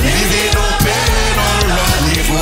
Living no pain, no love,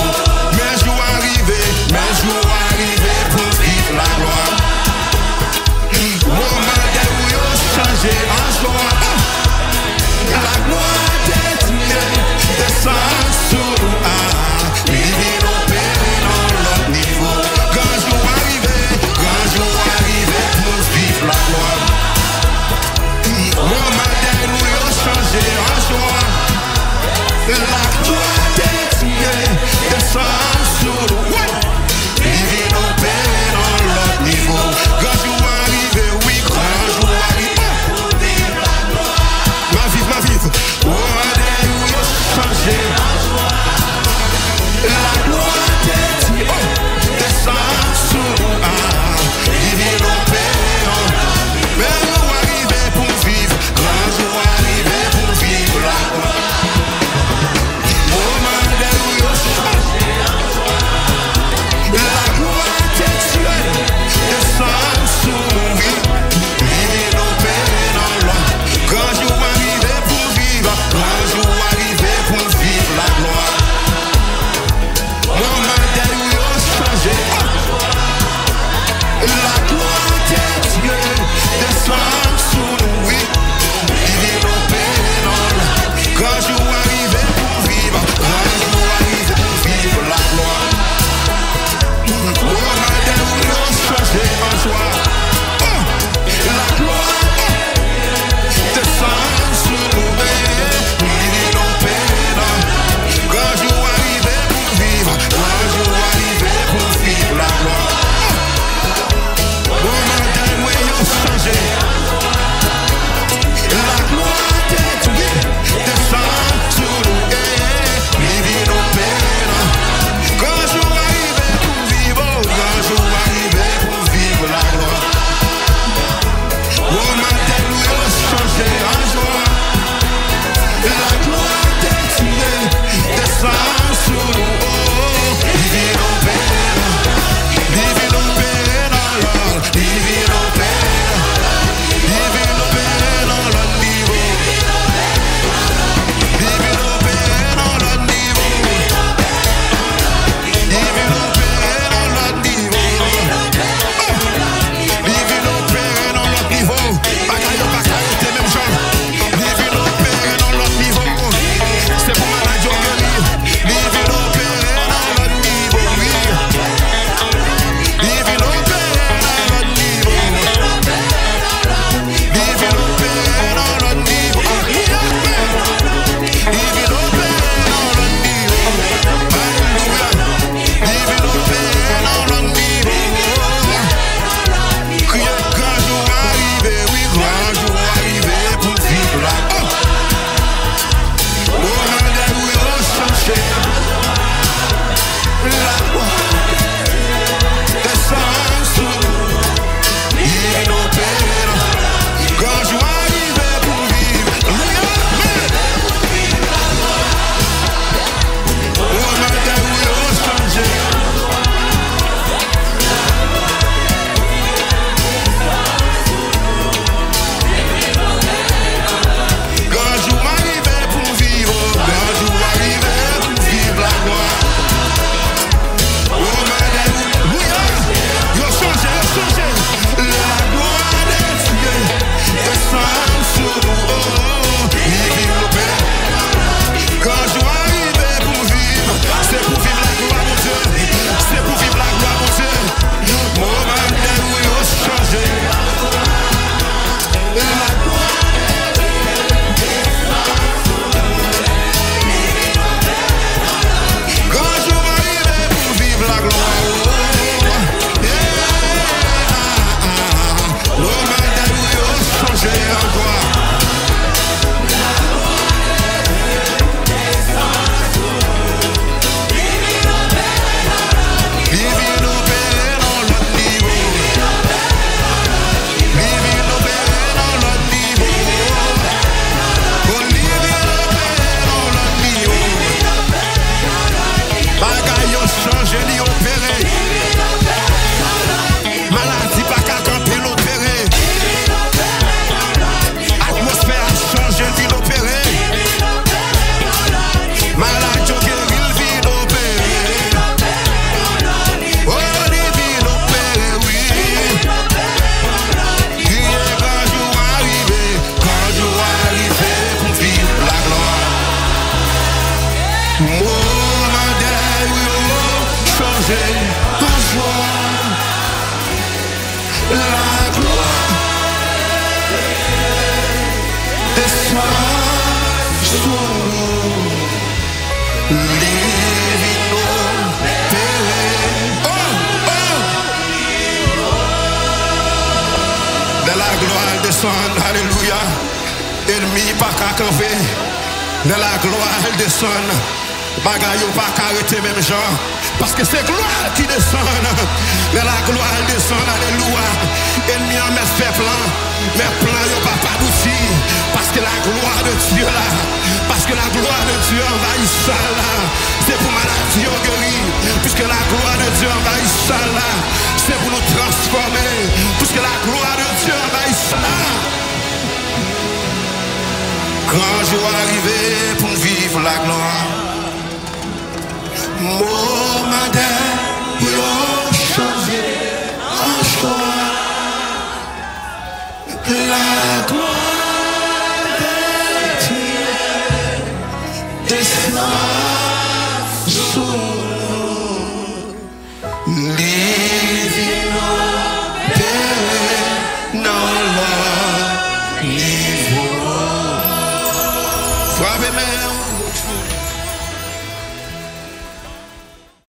Moment d'ailleurs changé en joie. La gloire descend sur nous. Divino Père. Oh, oh. De la gloire descend, alléluia. Ennemi pas qu'à camper. De la gloire descend. Bagaille pas qu'à arrêter même gens. Parce que c'est gloire qui descend. De la gloire descend, alléluia. Ennemi en met fait plan. Mais plan yo pas abouti. Parce que la gloire de Dieu là. Parce que la gloire de Dieu envahit ça là. C'est pour maladie au guéri. Puisque la gloire de Dieu envahit ça là. C'est pour nous transformer. Puisque la gloire de Dieu envahit ça là. Quand je vais arriver pour vivre la gloire. Moment d'ailleurs changé en joie. La gloire de Dieu descend sur